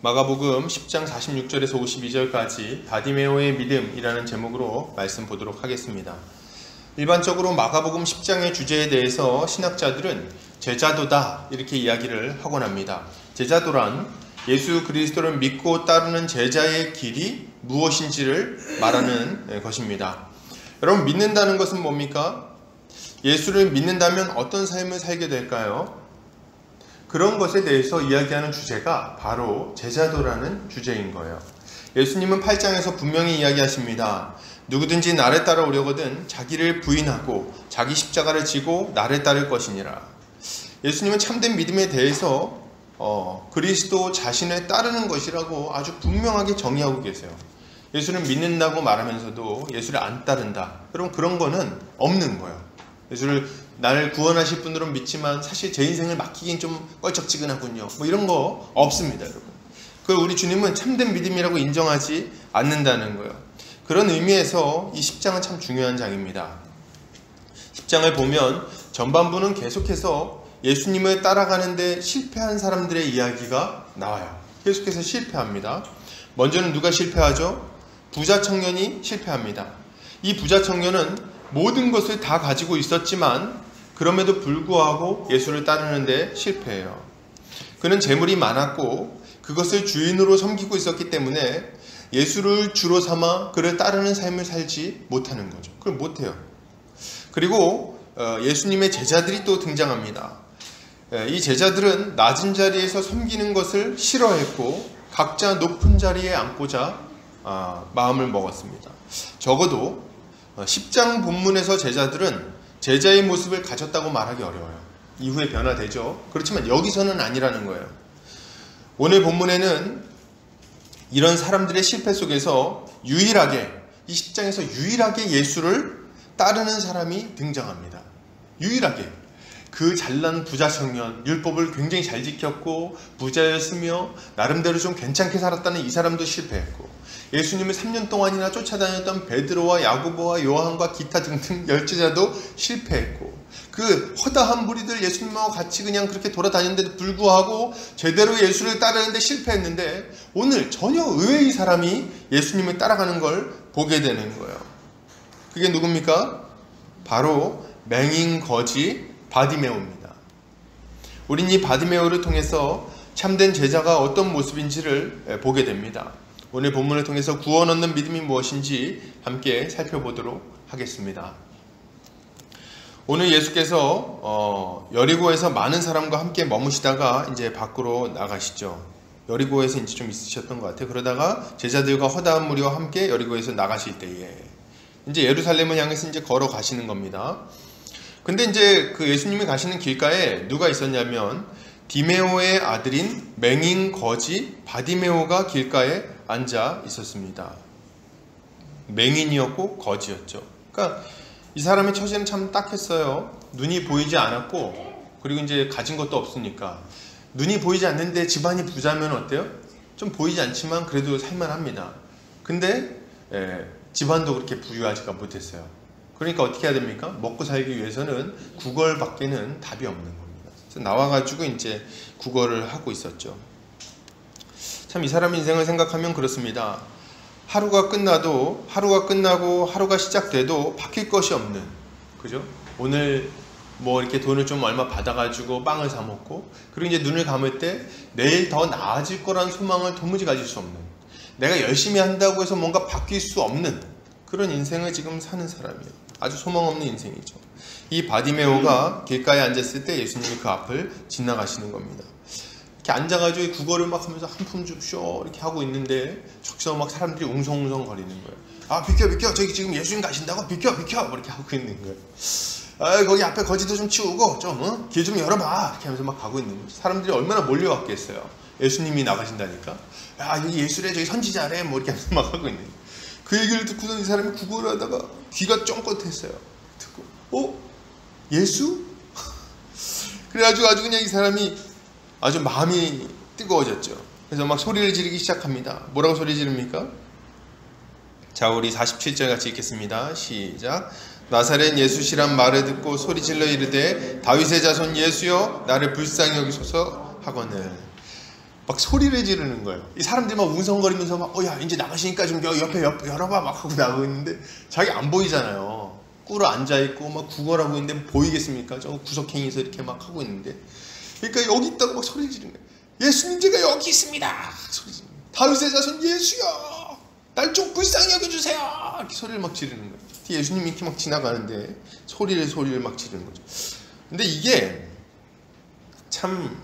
마가복음 10장 46절에서 52절까지 바디메오의 믿음이라는 제목으로 말씀 보도록 하겠습니다. 일반적으로 마가복음 10장의 주제에 대해서 신학자들은 제자도다 이렇게 이야기를 하곤 합니다. 제자도란 예수 그리스도를 믿고 따르는 제자의 길이 무엇인지를 말하는 것입니다. 여러분, 믿는다는 것은 뭡니까? 예수를 믿는다면 어떤 삶을 살게 될까요? 그런 것에 대해서 이야기하는 주제가 바로 제자도라는 주제인 거예요. 예수님은 8장에서 분명히 이야기하십니다. 누구든지 나를 따라오려거든 자기를 부인하고 자기 십자가를 지고 나를 따를 것이니라. 예수님은 참된 믿음에 대해서 그리스도 자신을 따르는 것이라고 아주 분명하게 정의하고 계세요. 예수를 믿는다고 말하면서도 예수를 안 따른다. 여러분, 그런 거는 없는 거예요. 예수를 나를 구원하실 분으로 믿지만 사실 제 인생을 맡기긴 좀 껄쩍지근하군요. 뭐 이런 거 없습니다, 여러분. 그걸 우리 주님은 참된 믿음이라고 인정하지 않는다는 거예요. 그런 의미에서 이 10장은 참 중요한 장입니다. 10장을 보면 전반부는 계속해서 예수님을 따라가는데 실패한 사람들의 이야기가 나와요. 계속해서 실패합니다. 먼저는 누가 실패하죠? 부자 청년이 실패합니다. 이 부자 청년은 모든 것을 다 가지고 있었지만 그럼에도 불구하고 예수를 따르는데 실패해요. 그는 재물이 많았고 그것을 주인으로 섬기고 있었기 때문에 예수를 주로 삼아 그를 따르는 삶을 살지 못하는 거죠. 그걸 못해요. 그리고 예수님의 제자들이 또 등장합니다. 이 제자들은 낮은 자리에서 섬기는 것을 싫어했고 각자 높은 자리에 앉고자 마음을 먹었습니다. 적어도 10장 본문에서 제자들은 제자의 모습을 가졌다고 말하기 어려워요. 이후에 변화되죠. 그렇지만 여기서는 아니라는 거예요. 오늘 본문에는 이런 사람들의 실패 속에서 유일하게, 이 10장에서 유일하게 예수를 따르는 사람이 등장합니다. 유일하게. 그 잘난 부자 청년, 율법을 굉장히 잘 지켰고 부자였으며 나름대로 좀 괜찮게 살았다는 이 사람도 실패했고, 예수님을 3년 동안이나 쫓아다녔던 베드로와 야고보와 요한과 기타 등등 열제자도 실패했고, 그 허다한 무리들 예수님하고 같이 그냥 그렇게 돌아다녔는데도 불구하고 제대로 예수를 따르는데 실패했는데, 오늘 전혀 의외의 사람이 예수님을 따라가는 걸 보게 되는 거예요. 그게 누굽니까? 바로 맹인 거지 바디메오입니다. 우린 이 바디메오를 통해서 참된 제자가 어떤 모습인지를 보게 됩니다. 오늘 본문을 통해서 구원 얻는 믿음이 무엇인지 함께 살펴보도록 하겠습니다. 오늘 예수께서 여리고에서 많은 사람과 함께 머무시다가 이제 밖으로 나가시죠. 여리고에서 이제 좀 있으셨던 것 같아요. 그러다가 제자들과 허다한 무리와 함께 여리고에서 나가실 때에 이제 예루살렘을 향해서 이제 걸어가시는 겁니다. 근데 이제 그 예수님이 가시는 길가에 누가 있었냐면 디메오의 아들인 맹인 거지 바디메오가 길가에 앉아 있었습니다. 맹인이었고 거지였죠. 그러니까 이 사람의 처지는 참 딱했어요. 눈이 보이지 않았고, 그리고 이제 가진 것도 없으니까 눈이 보이지 않는데 집안이 부자면 어때요? 좀 보이지 않지만 그래도 살만합니다. 근데 집안도 그렇게 부유하지가 못했어요. 그러니까 어떻게 해야 됩니까? 먹고 살기 위해서는 구걸밖에는 답이 없는 겁니다. 그래서 나와가지고 이제 구걸을 하고 있었죠. 참 이 사람의 인생을 생각하면 그렇습니다. 하루가 끝나고 하루가 시작돼도 바뀔 것이 없는, 그죠? 오늘 뭐 이렇게 돈을 좀 얼마 받아가지고 빵을 사 먹고, 그리고 이제 눈을 감을 때 내일 더 나아질 거라는 소망을 도무지 가질 수 없는, 내가 열심히 한다고 해서 뭔가 바뀔 수 없는 그런 인생을 지금 사는 사람이에요. 아주 소망 없는 인생이죠. 이 바디메오가 길가에 앉았을 때 예수님이 그 앞을 지나가시는 겁니다. 이렇게 앉아가지고 구걸을 막 하면서 한 품 줍쇼 이렇게 하고 있는데 저기서 막 사람들이 웅성웅성 거리는 거예요. 아, 비켜 저기 지금 예수님 가신다고 비켜 뭐 이렇게 하고 있는 거예요. 아, 거기 앞에 거지도 좀 치우고 좀 길 좀 열어봐 이렇게 하면서 막 가고 있는 거죠. 사람들이 얼마나 몰려왔겠어요. 예수님이 나가신다니까. 야, 여기 예수래, 저기 선지자래 뭐 이렇게 하면서 막 하고 있는 거예요. 그 얘기를 듣고서 이 사람이 구걸을 하다가 귀가 쫑긋했어요. 듣고 예수? 그래가지고 아주 그냥 이 사람이 아주 마음이 뜨거워졌죠. 그래서 막 소리를 지르기 시작합니다. 뭐라고 소리 지릅니까? 자, 우리 47절 같이 읽겠습니다. 시작. 나사렛 예수시란 말을 듣고 소리질러 이르되 다윗의 자손 예수여 나를 불쌍히 여기소서 하거늘. 막 소리를 지르는 거예요. 이 사람들이 막 웅성거리면서 막 야 이제 나가시니까 좀 옆에 열어봐 막 하고 나가고 있는데 자기 안 보이잖아요. 꿇어 앉아있고 막 구걸하고 있는데 보이겠습니까? 저 구석행에서 이렇게 막 하고 있는데, 그러니까 여기 있다고 막 소리 지르는 거예요. 예수님 제가 여기 있습니다. 소리 지르는 거예요. 다윗의 자손 예수여 날 좀 불쌍히 여겨주세요. 이렇게 소리를 막 지르는 거예요. 예수님이 이렇게 막 지나가는데 소리를 막 지르는 거죠. 근데 이게 참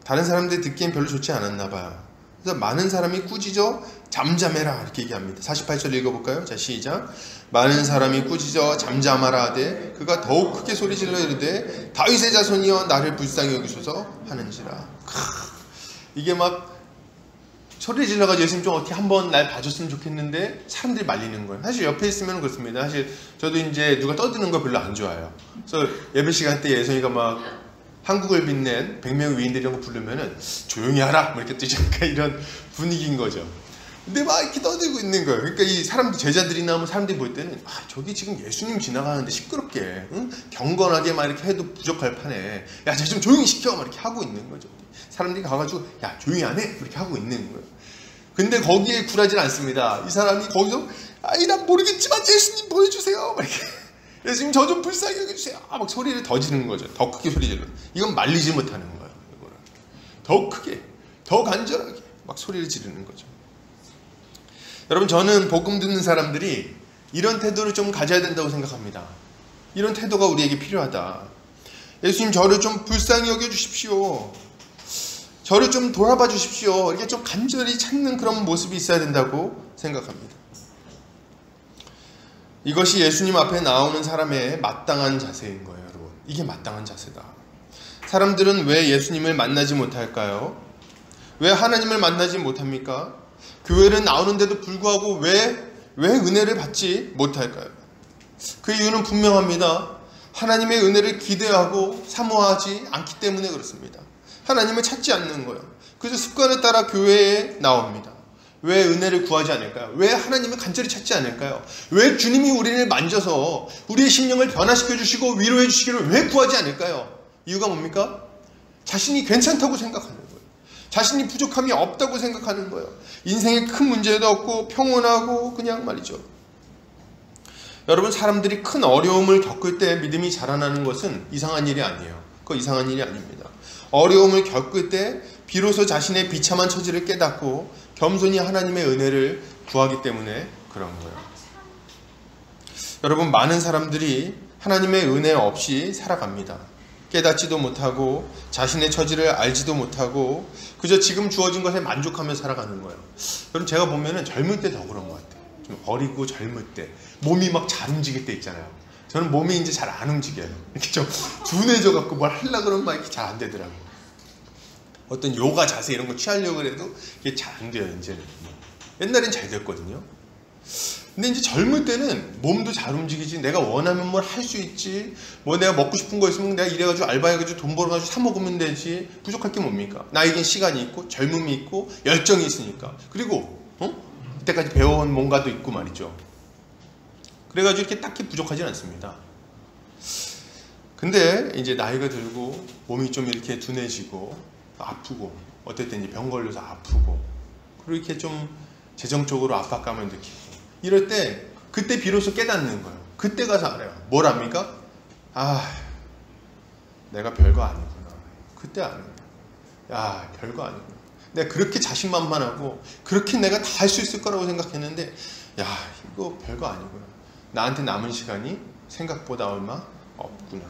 다른 사람들이 듣기엔 별로 좋지 않았나 봐요. 그래서 많은 사람이 꾸짖어 잠잠해라 이렇게 얘기합니다. 48절 읽어볼까요? 자, 시작. 많은 사람이 꾸짖어 잠잠하라 하되 그가 더욱 크게 소리질러 이르되 다윗의 자손이여 나를 불쌍히 여기소서 하는지라. 이게 막 소리 질러가지고 예수님 좀 어떻게 한번 날 봐줬으면 좋겠는데 사람들이 말리는 거예요. 사실 옆에 있으면 그렇습니다. 사실 저도 이제 누가 떠드는 거 별로 안 좋아해요. 그래서 예배 시간 때 예선이가 막 한국을 빛낸 100명의 위인들 이런 거 부르면은 조용히 하라 뭐 이렇게 뜻이 약간 이런 분위기인 거죠. 근데 막 이렇게 떠들고 있는 거예요. 그러니까 이 사람들, 제자들이 나오면 사람들이 볼 때는 저기 지금 예수님 지나가는데 시끄럽게 응? 경건하게 막 이렇게 해도 부족할 판에 야 쟤 좀 조용히 시켜 막 이렇게 하고 있는 거죠. 사람들이 가가지고 야 조용히 안 해? 이렇게 하고 있는 거예요. 근데 거기에 굴하지 않습니다. 이 사람이 거기서 난 모르겠지만 예수님 보여주세요 막 이렇게 예수님 저 좀 불쌍히 여겨주세요 막 소리를 더 지르는 거죠. 더 크게 소리 지르는. 이건 말리지 못하는 거예요. 이거는 더 크게 더 간절하게 막 소리를 지르는 거죠. 여러분, 저는 복음 듣는 사람들이 이런 태도를 좀 가져야 된다고 생각합니다. 이런 태도가 우리에게 필요하다. 예수님 저를 좀 불쌍히 여겨주십시오. 저를 좀 돌아봐 주십시오. 이렇게 좀 간절히 찾는 그런 모습이 있어야 된다고 생각합니다. 이것이 예수님 앞에 나오는 사람의 마땅한 자세인 거예요, 여러분. 이게 마땅한 자세다. 사람들은 왜 예수님을 만나지 못할까요? 왜 하나님을 만나지 못합니까? 교회를 나오는데도 불구하고 왜 은혜를 받지 못할까요? 그 이유는 분명합니다. 하나님의 은혜를 기대하고 사모하지 않기 때문에 그렇습니다. 하나님을 찾지 않는 거예요. 그래서 습관에 따라 교회에 나옵니다. 왜 은혜를 구하지 않을까요? 왜 하나님을 간절히 찾지 않을까요? 왜 주님이 우리를 만져서 우리의 심령을 변화시켜 주시고 위로해 주시기를 왜 구하지 않을까요? 이유가 뭡니까? 자신이 괜찮다고 생각하는 거예요. 자신이 부족함이 없다고 생각하는 거예요. 인생에 큰 문제도 없고 평온하고 그냥 말이죠. 여러분, 사람들이 큰 어려움을 겪을 때 믿음이 자라나는 것은 이상한 일이 아니에요. 그거 이상한 일이 아닙니다. 어려움을 겪을 때 비로소 자신의 비참한 처지를 깨닫고 겸손히 하나님의 은혜를 구하기 때문에 그런 거예요. 여러분, 많은 사람들이 하나님의 은혜 없이 살아갑니다. 깨닫지도 못하고 자신의 처지를 알지도 못하고 그저 지금 주어진 것에 만족하며 살아가는 거예요. 그럼 제가 보면은 젊을 때 더 그런 것 같아요. 좀 어리고 젊을 때 몸이 막 잘 움직일 때 있잖아요. 저는 몸이 이제 잘 안 움직여요. 이렇게 좀 둔해져 갖고 뭘 하려고 그러면 막 이렇게 잘 안 되더라고요. 어떤 요가 자세 이런 거 취하려고 해도 이게 잘 안 돼요, 이제는. 옛날엔 잘 됐거든요. 근데 이제 젊을 때는 몸도 잘 움직이지, 내가 원하면 뭘 할 수 있지, 뭐 내가 먹고 싶은 거 있으면 내가 이래가지고 알바해가지고 돈 벌어가지고 사 먹으면 되지. 부족할 게 뭡니까? 나에겐 시간이 있고 젊음이 있고 열정이 있으니까. 그리고 그때까지 배워온 뭔가도 있고 말이죠. 그래가지고 이렇게 딱히 부족하진 않습니다. 근데 이제 나이가 들고 몸이 좀 이렇게 둔해지고 아프고 어떨 때 이제 병 걸려서 아프고 그리고 이렇게 좀 재정적으로 압박감을 느끼고 이럴 때 그때 비로소 깨닫는 거예요. 그때 가서 알아요. 뭘 압니까? 내가 별거 아니구나. 그때 아는 거예요. 별거 아니구나. 내가 그렇게 자신만만하고 그렇게 내가 다 할 수 있을 거라고 생각했는데 이거 별거 아니구나. 나한테 남은 시간이 생각보다 얼마 없구나.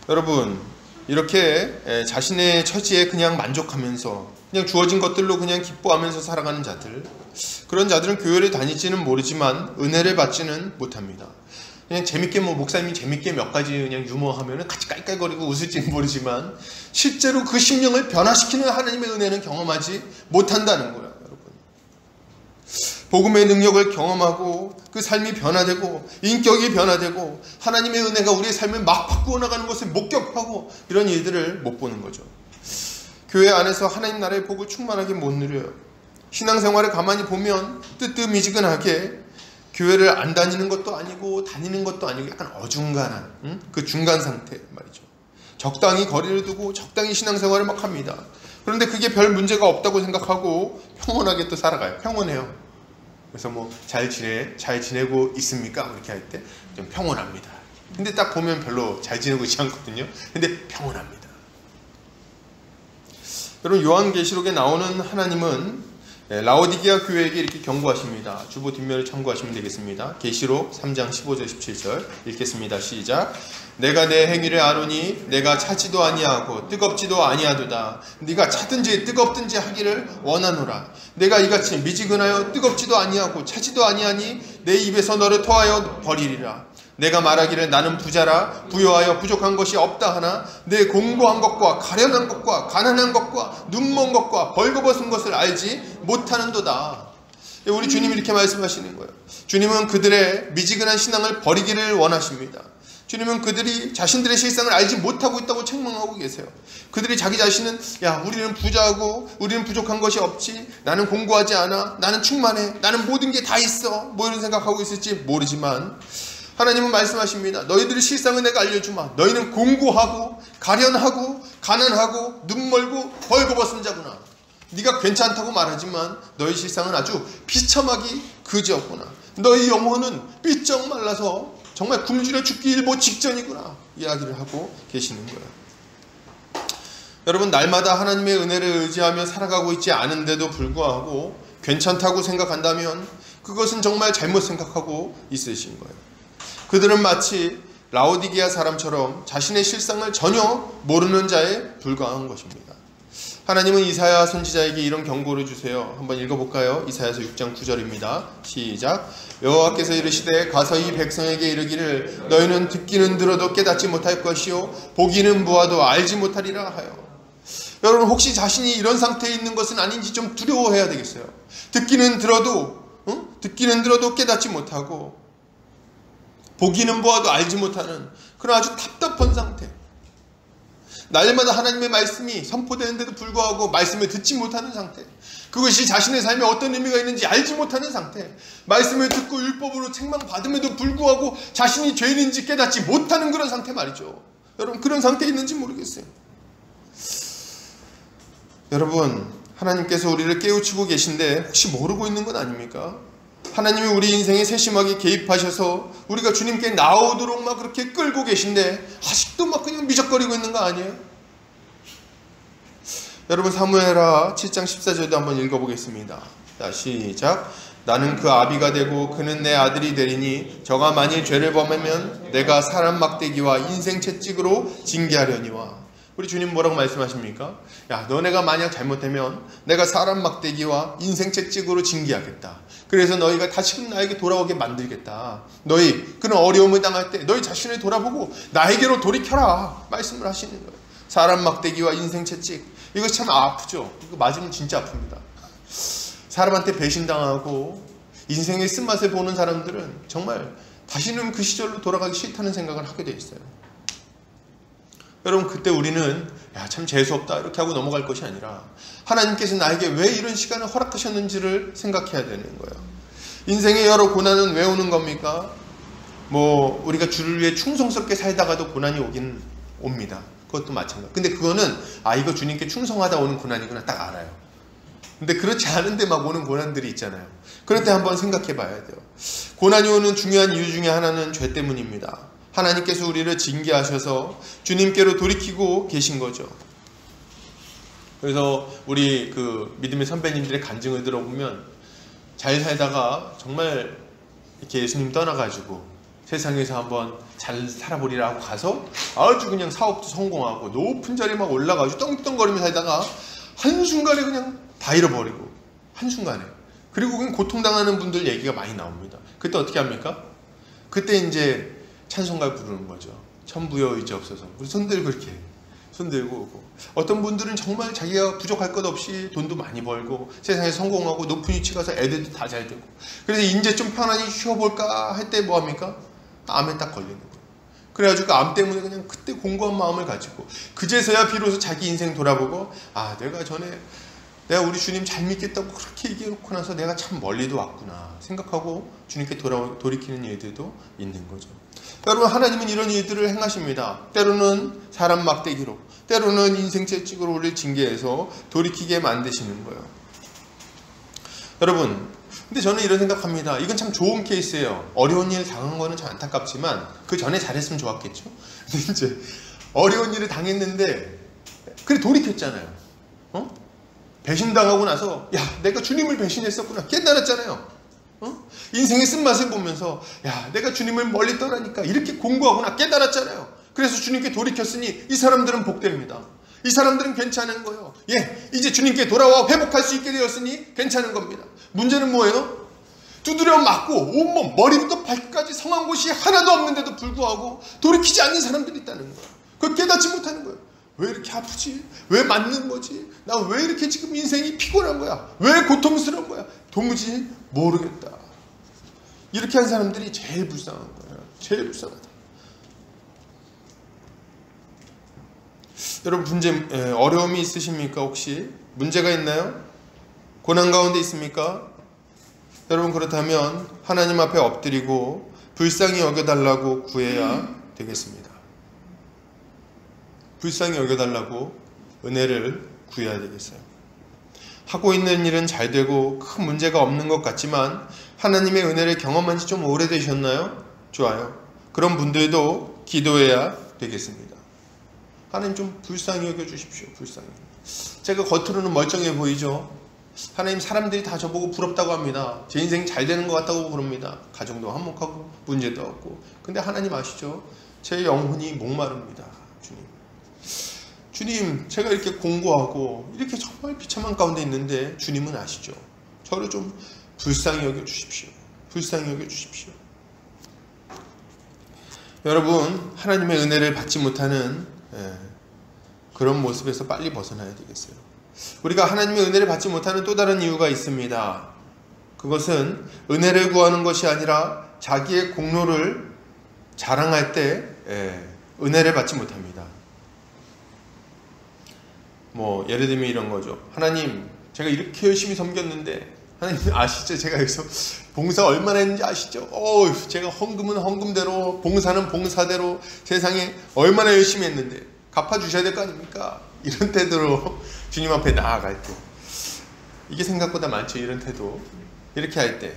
여러분, 이렇게 자신의 처지에 그냥 만족하면서 그냥 주어진 것들로 그냥 기뻐하면서 살아가는 자들, 그런 자들은 교회를 다닐지는 모르지만 은혜를 받지는 못합니다. 그냥 재밌게 목사님이 재밌게 몇 가지 그냥 유머하면은 같이 깔깔거리고 웃을지는 모르지만 실제로 그 심령을 변화시키는 하나님의 은혜는 경험하지 못한다는 거예요. 복음의 능력을 경험하고 그 삶이 변화되고 인격이 변화되고 하나님의 은혜가 우리의 삶을 막 바꾸어 나가는 것을 목격하고 이런 일들을 못 보는 거죠. 교회 안에서 하나님 나라의 복을 충만하게 못 누려요. 신앙생활을 가만히 보면 뜨뜻미지근하게 교회를 안 다니는 것도 아니고 다니는 것도 아니고 약간 어중간한 그 중간 상태 말이죠. 적당히 거리를 두고 적당히 신앙생활을 막 합니다. 그런데 그게 별 문제가 없다고 생각하고 평온하게 또 살아가요. 평온해요. 그래서 뭐 잘 지내고 있습니까? 이렇게 할 때 좀 평온합니다. 근데 딱 보면 별로 잘 지내고 있지 않거든요. 근데 평온합니다. 여러분, 요한계시록에 나오는 하나님은 라오디게아 교회에게 이렇게 경고하십니다. 주보 뒷면을 참고하시면 되겠습니다. 계시록 3장 15절 17절 읽겠습니다. 시작. 내가 내 행위를 아노니 내가 차지도 아니하고 뜨겁지도 아니하도다. 네가 차든지 뜨겁든지 하기를 원하노라. 내가 이같이 미지근하여 뜨겁지도 아니하고 차지도 아니하니 내 입에서 너를 토하여 버리리라. 내가 말하기를 나는 부자라 부여하여 부족한 것이 없다 하나 내 공고한 것과 가련한 것과 가난한 것과 눈먼 것과 벌거벗은 것을 알지 못하는도다. 우리 주님이 이렇게 말씀하시는 거예요. 주님은 그들의 미지근한 신앙을 버리기를 원하십니다. 주님은 그들이 자신들의 실상을 알지 못하고 있다고 책망하고 계세요. 그들이 자기 자신은 우리는 부자고 우리는 부족한 것이 없지, 나는 공고하지 않아, 나는 충만해, 나는 모든 게 다 있어, 뭐 이런 생각하고 있을지 모르지만 하나님은 말씀하십니다. 너희들의 실상은 내가 알려주마. 너희는 공고하고 가련하고 가난하고 눈멀고 벌거벗은 자구나. 네가 괜찮다고 말하지만 너희 실상은 아주 비참하기 그지없구나. 너희 영혼은 삐쩍 말라서 정말 굶주려 죽기 일보 직전이구나. 이야기를 하고 계시는 거예요. 여러분, 날마다 하나님의 은혜를 의지하며 살아가고 있지 않은데도 불구하고 괜찮다고 생각한다면 그것은 정말 잘못 생각하고 있으신 거예요. 그들은 마치 라오디게아 사람처럼 자신의 실상을 전혀 모르는 자에 불과한 것입니다. 하나님은 이사야 선지자에게 이런 경고를 주세요. 한번 읽어볼까요? 이사야서 6장 9절입니다. 시작. 여호와께서 이르시되 가서 이 백성에게 이르기를 너희는 듣기는 들어도 깨닫지 못할 것이요 보기는 보아도 알지 못하리라 하여. 여러분, 혹시 자신이 이런 상태에 있는 것은 아닌지 좀 두려워해야 되겠어요. 듣기는 들어도 깨닫지 못하고 보기는 보아도 알지 못하는 그런 아주 답답한 상태. 날마다 하나님의 말씀이 선포되는데도 불구하고 말씀을 듣지 못하는 상태. 그것이 자신의 삶에 어떤 의미가 있는지 알지 못하는 상태. 말씀을 듣고 율법으로 책망받음에도 불구하고 자신이 죄인인지 깨닫지 못하는 그런 상태 말이죠. 여러분, 그런 상태에 있는지 모르겠어요. 여러분, 하나님께서 우리를 깨우치고 계신데 혹시 모르고 있는 건 아닙니까? 하나님이 우리 인생에 세심하게 개입하셔서 우리가 주님께 나오도록 막 그렇게 끌고 계신데 아직도 막 그냥 미적거리고 있는 거 아니에요? 여러분, 사무엘하 7장 14절도 한번 읽어보겠습니다. 자, 시작. 나는 그 아비가 되고 그는 내 아들이 되리니 저가 만일 죄를 범하면 내가 사람 막대기와 인생 채찍으로 징계하려니와. 우리 주님 뭐라고 말씀하십니까? 너네가 만약 잘못되면 내가 사람 막대기와 인생 채찍으로 징계하겠다. 그래서 너희가 다시금 나에게 돌아오게 만들겠다. 너희 그런 어려움을 당할 때 너희 자신을 돌아보고 나에게로 돌이켜라 말씀을 하시는 거예요. 사람 막대기와 인생 채찍, 이거 참 아프죠. 이거 맞으면 진짜 아픕니다. 사람한테 배신당하고 인생의 쓴맛을 보는 사람들은 정말 다시는 그 시절로 돌아가기 싫다는 생각을 하게 돼 있어요. 여러분, 그때 우리는 참 재수없다 이렇게 하고 넘어갈 것이 아니라 하나님께서 나에게 왜 이런 시간을 허락하셨는지를 생각해야 되는 거예요. 인생의 여러 고난은 왜 오는 겁니까? 우리가 주를 위해 충성스럽게 살다가도 고난이 오긴 옵니다. 그것도 마찬가지. 근데 그거는 이거 주님께 충성하다 오는 고난이구나 딱 알아요. 근데 그렇지 않은데 막 오는 고난들이 있잖아요. 그럴 때 한번 생각해 봐야 돼요. 고난이 오는 중요한 이유 중에 하나는 죄 때문입니다. 하나님께서 우리를 징계하셔서 주님께로 돌이키고 계신 거죠. 그래서 우리 그 믿음의 선배님들의 간증을 들어보면 잘 살다가 정말 이렇게 예수님 떠나가지고 세상에서 한번 잘 살아보리라 하고 가서 아주 그냥 사업도 성공하고 높은 자리에 막 올라가지고 떵떵거리며 살다가 한순간에 그냥 다 잃어버리고, 한순간에. 그리고 그냥 고통당하는 분들 얘기가 많이 나옵니다. 그때 어떻게 합니까? 그때 이제 찬송가 부르는 거죠. 천부여 의지없어서. 우리 손들고 이렇게 손들고 오고. 어떤 분들은 정말 자기가 부족할 것 없이 돈도 많이 벌고 세상에 성공하고 높은 위치 가서 애들도 다 잘 되고. 그래서 이제 좀 편안히 쉬어볼까 할 때 뭐 합니까? 암에 딱 걸리는 거예요. 그래가지고 그 암 때문에 그냥 그때 공고한 마음을 가지고 그제서야 비로소 자기 인생 돌아보고 내가 우리 주님 잘 믿겠다고 그렇게 얘기해놓고 나서 내가 참 멀리도 왔구나 생각하고 주님께 돌이키는 일들도 있는 거죠. 여러분, 하나님은 이런 일들을 행하십니다. 때로는 사람 막대기로, 때로는 인생 채찍으로 올릴 징계에서 돌이키게 만드시는 거예요. 여러분, 근데 저는 이런 생각합니다. 이건 참 좋은 케이스예요. 어려운 일 당한 거는 참 안타깝지만 그 전에 잘했으면 좋았겠죠. 근데 이제 어려운 일을 당했는데 그래 돌이켰잖아요. 배신당하고 나서 야, 내가 주님을 배신했었구나 깨달았잖아요. 인생의 쓴맛을 보면서 야, 내가 주님을 멀리 떠나니까 이렇게 공부하구나 깨달았잖아요. 그래서 주님께 돌이켰으니 이 사람들은 복됩니다. 이 사람들은 괜찮은 거예요. 예, 이제 주님께 돌아와 회복할 수 있게 되었으니 괜찮은 겁니다. 문제는 뭐예요? 두드려 맞고 온몸 머리부터 발끝까지 성한 곳이 하나도 없는데도 불구하고 돌이키지 않는 사람들이 있다는 거예요. 그걸 깨닫지 못하는 거예요. 왜 이렇게 아프지? 왜 맞는 거지? 나 왜 이렇게 지금 인생이 피곤한 거야? 왜 고통스러운 거야? 도무지 모르겠다. 이렇게 한 사람들이 제일 불쌍한 거예요. 제일 불쌍하다. 여러분, 어려움이 있으십니까? 혹시 문제가 있나요? 고난 가운데 있습니까? 여러분, 그렇다면 하나님 앞에 엎드리고 불쌍히 여겨달라고 구해야 되겠습니다. 불쌍히 여겨달라고 은혜를 구해야 되겠어요. 하고 있는 일은 잘 되고 큰 문제가 없는 것 같지만 하나님의 은혜를 경험한 지 좀 오래되셨나요? 좋아요. 그런 분들도 기도해야 되겠습니다. 하나님 좀 불쌍히 여겨주십시오. 불쌍히. 제가 겉으로는 멀쩡해 보이죠? 하나님, 사람들이 다 저보고 부럽다고 합니다. 제 인생이 잘 되는 것 같다고 그럽니다. 가정도 화목하고 문제도 없고. 근데 하나님 아시죠? 제 영혼이 목마릅니다. 주님, 제가 이렇게 공고하고 이렇게 정말 비참한 가운데 있는데 주님은 아시죠? 저를 좀 불쌍히 여겨주십시오. 불쌍히 여겨주십시오. 여러분, 하나님의 은혜를 받지 못하는 그런 모습에서 빨리 벗어나야 되겠어요. 우리가 하나님의 은혜를 받지 못하는 또 다른 이유가 있습니다. 그것은 은혜를 구하는 것이 아니라 자기의 공로를 자랑할 때 은혜를 받지 못합니다. 예를 들면 이런 거죠. 하나님, 제가 이렇게 열심히 섬겼는데 하나님 아시죠? 제가 여기서 봉사 얼마나 했는지 아시죠? 제가 헌금은 헌금대로, 봉사는 봉사대로 세상에 얼마나 열심히 했는데 갚아주셔야 될 거 아닙니까? 이런 태도로 주님 앞에 나아갈 때, 이게 생각보다 많죠. 이런 태도. 이렇게 할 때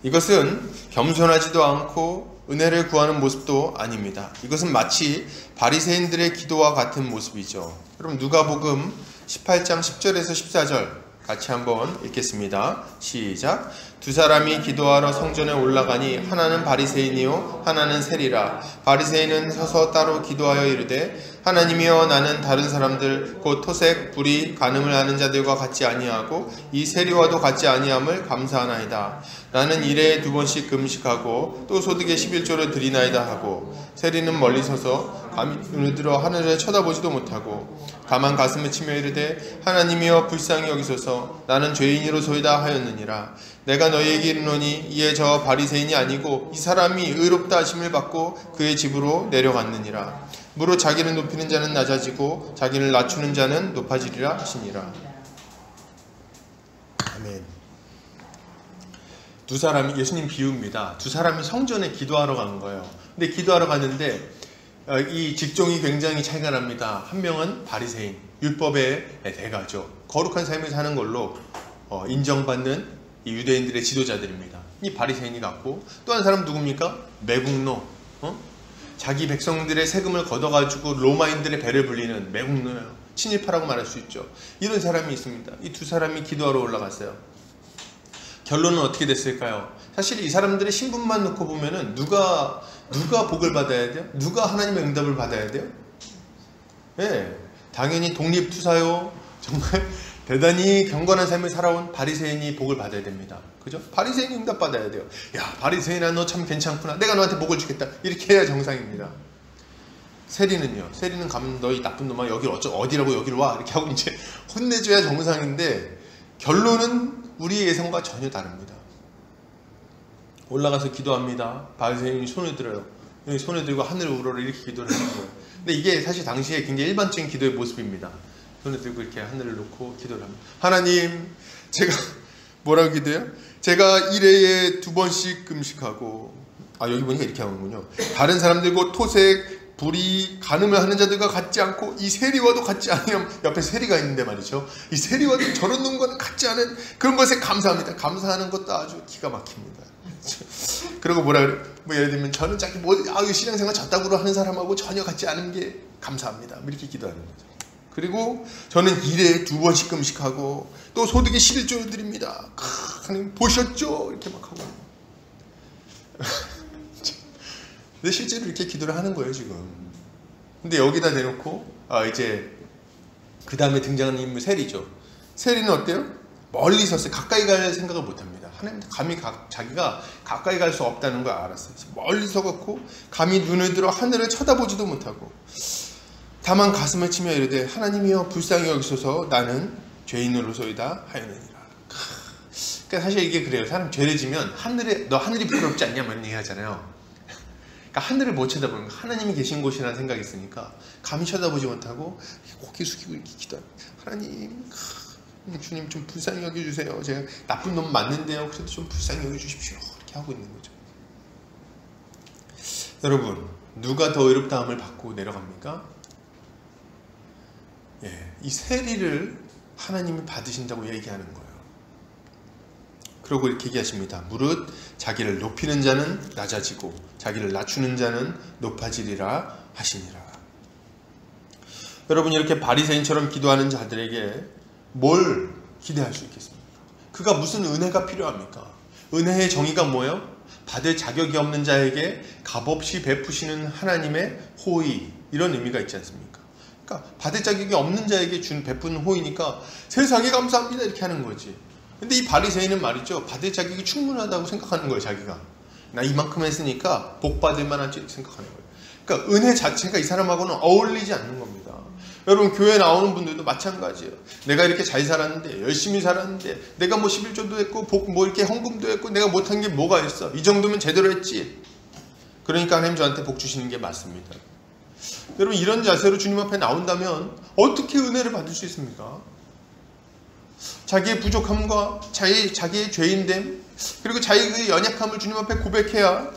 이것은 겸손하지도 않고 은혜를 구하는 모습도 아닙니다. 이것은 마치 바리새인들의 기도와 같은 모습이죠. 여러분, 누가복음 18장 10절에서 14절 같이 한번 읽겠습니다. 시작. 두 사람이 기도하러 성전에 올라가니 하나는 바리새인이요 하나는 세리라. 바리새인은 서서 따로 기도하여 이르되 하나님이여, 나는 다른 사람들 곧 토색, 불의, 간음을 하는 자들과 같지 아니하고 이 세리와도 같지 아니함을 감사하나이다. 나는 일에 2번씩 금식하고 또 소득의 11조를 드리나이다 하고, 세리는 멀리 서서 감히 눈을 들어 하늘을 쳐다보지도 못하고 다만 가슴을 치며 이르되 하나님이여 불쌍히 여기소서, 나는 죄인이로소이다 하였느니라. 내가 너희에게 이르노니 이에 저 바리새인이 아니고 이 사람이 의롭다 하심을 받고 그의 집으로 내려갔느니라. 무릇 자기를 높이는 자는 낮아지고 자기를 낮추는 자는 높아지리라 하시니라. 아멘. 두 사람이, 예수님 비유입니다. 두 사람이 성전에 기도하러 간 거예요. 근데 기도하러 갔는데 이 직종이 굉장히 차이가 납니다. 한 명은 바리새인, 율법의 대가죠. 거룩한 삶을 사는 걸로 인정받는 이 유대인들의 지도자들입니다. 이 바리새인이 갔고, 또 한 사람 누굽니까? 매국노. 자기 백성들의 세금을 걷어가지고 로마인들의 배를 불리는 매국노예요. 친일파라고 말할 수 있죠. 이런 사람이 있습니다. 이 두 사람이 기도하러 올라갔어요. 결론은 어떻게 됐을까요? 사실 이 사람들의 신분만 놓고 보면은 누가 복을 받아야 돼요? 누가 하나님의 응답을 받아야 돼요? 네, 당연히 독립투사요, 정말 대단히 경건한 삶을 살아온 바리새인이 복을 받아야 됩니다. 그죠? 바리새인이 응답 받아야 돼요. 야, 바리새인아, 너 참 괜찮구나. 내가 너한테 복을 주겠다. 이렇게 해야 정상입니다. 세리는요. 세리는 가면 너희 나쁜 놈아, 여기 어디라고 여기로 와. 이렇게 하고 이제 혼내줘야 정상인데, 결론은 우리의 예상과 전혀 다릅니다. 올라가서 기도합니다. 바리새인이 손을 들어요. 손을 들고 하늘을 우러러 이렇게 기도를 하는 거예요. 근데 이게 사실 당시에 굉장히 일반적인 기도의 모습입니다. 손을 들고 이렇게 하늘을 놓고 기도를 합니다. 하나님, 제가 뭐라고 기도해요? 제가 1회에 2번씩 금식하고, 여기 보니까 이렇게 하는군요. 다른 사람들과 토색, 불의, 간음을 하는 자들과 같지 않고 이 세리와도 같지 않으면, 옆에 세리가 있는데 말이죠. 이 세리와도 저런 놈과는 같지 않은 그런 것에 감사합니다. 감사하는 것도 아주 기가 막힙니다. 그리고 뭐라 그래? 뭐 예를 들면 저는 자기 신앙생활 저따구로 하는 사람하고 전혀 같지 않은 게 감사합니다. 이렇게 기도하는 거죠. 그리고 저는 1회에 2번씩 금식하고 또 소득의 11조를 드립니다. 하나님 보셨죠? 이렇게 막 하고. 근데 실제로 이렇게 기도를 하는 거예요 지금. 근데 여기다 대놓고 이제 그 다음에 등장하는 인물 세리죠. 세리는 어때요? 멀리 섰어요. 가까이 갈 생각을 못합니다. 하나님 감히 자기가 가까이 갈 수 없다는 걸 알았어요. 멀리 서갖고 감히 눈을 들어 하늘을 쳐다보지도 못하고 다만 가슴을 치며 이르되 하나님이여 불쌍히 여기소서 나는 죄인으로소이다 하였느니라. 그러니까 사실 이게 그래요. 사람 죄를 지면 너 하늘이 부끄럽지 않냐 이런 얘기 하잖아요. 그러니까 하늘을 못 쳐다보는 거, 하나님이 계신 곳이라는 생각이 있으니까 감히 쳐다보지 못하고 고개 숙이고 이렇게 기도합니다. 하나님, 주님 좀 불쌍히 여겨주세요. 제가 나쁜 놈 맞는데요. 그래도 좀 불쌍히 여겨주십시오. 이렇게 하고 있는 거죠. 여러분, 누가 더 의롭다함을 받고 내려갑니까? 이 세리를 하나님이 받으신다고 얘기하는 거예요. 그리고 이렇게 얘기하십니다. 무릇 자기를 높이는 자는 낮아지고 자기를 낮추는 자는 높아지리라 하시니라. 여러분, 이렇게 바리새인처럼 기도하는 자들에게 뭘 기대할 수 있겠습니까? 그가 무슨 은혜가 필요합니까? 은혜의 정의가 뭐예요? 받을 자격이 없는 자에게 값없이 베푸시는 하나님의 호의, 이런 의미가 있지 않습니까? 그러니까 받을 자격이 없는 자에게 베푸는 호의니까 세상에 감사합니다 이렇게 하는 거지. 근데 이 바리새인은 말이죠, 받을 자격이 충분하다고 생각하는 거예요. 자기가 나 이만큼 했으니까 복 받을 만하지 생각하는 거예요. 그러니까 은혜 자체가 이 사람하고는 어울리지 않는 겁니다. 여러분, 교회 나오는 분들도 마찬가지예요. 내가 이렇게 잘 살았는데, 열심히 살았는데, 내가 뭐 11조도 했고 뭐 이렇게 헌금도 했고 내가 못한 게 뭐가 있어? 이 정도면 제대로 했지. 그러니까 하나님 저한테 복 주시는 게 맞습니다. 여러분, 이런 자세로 주님 앞에 나온다면 어떻게 은혜를 받을 수 있습니까? 자기의 부족함과 자기의 죄인됨, 그리고 자기의 연약함을 주님 앞에 고백해야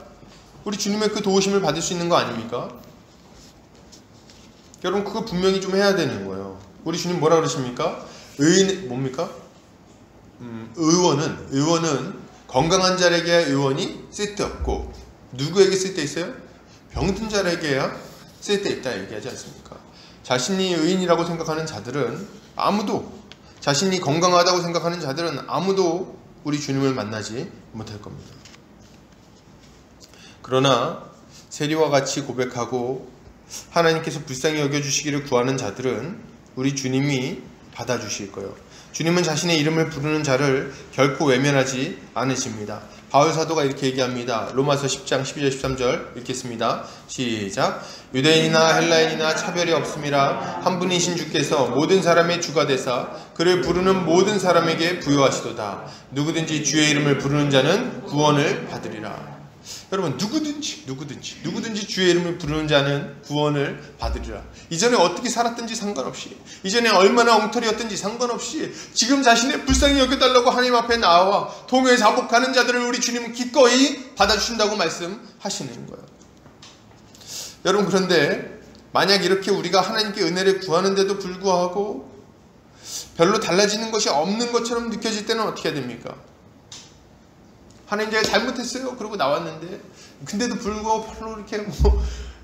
우리 주님의 그 도우심을 받을 수 있는 거 아닙니까? 여러분, 그거 분명히 좀 해야 되는 거예요. 우리 주님 뭐라 그러십니까? 뭡니까? 의원은 건강한 자에게 의원이 쓸데없고 누구에게 쓸데있어요? 병든 자에게야 쓸데있다 얘기하지 않습니까? 자신이 의인이라고 생각하는 자들은 자신이 건강하다고 생각하는 자들은 아무도 우리 주님을 만나지 못할 겁니다. 그러나 세리와 같이 고백하고 하나님께서 불쌍히 여겨주시기를 구하는 자들은 우리 주님이 받아주실 거예요. 주님은 자신의 이름을 부르는 자를 결코 외면하지 않으십니다. 바울 사도가 이렇게 얘기합니다. 로마서 10장 12절 13절 읽겠습니다. 시작. 유대인이나 헬라인이나 차별이 없음이라 한 분이신 주께서 모든 사람의 주가 되사 그를 부르는 모든 사람에게 부여하시도다. 누구든지 주의 이름을 부르는 자는 구원을 받으리라. 여러분, 누구든지 주의 이름을 부르는 자는 구원을 받으리라. 이전에 어떻게 살았든지 상관없이, 이전에 얼마나 엉터리였든지 상관없이 지금 자신의 불쌍히 여겨달라고 하나님 앞에 나와 통회 자복하는 자들을 우리 주님은 기꺼이 받아주신다고 말씀하시는 거예요. 여러분, 그런데 만약 이렇게 우리가 하나님께 은혜를 구하는데도 불구하고 별로 달라지는 것이 없는 것처럼 느껴질 때는 어떻게 해야 됩니까? 하나님, 제가 잘못했어요. 그러고 나왔는데, 근데도 불구하고 별로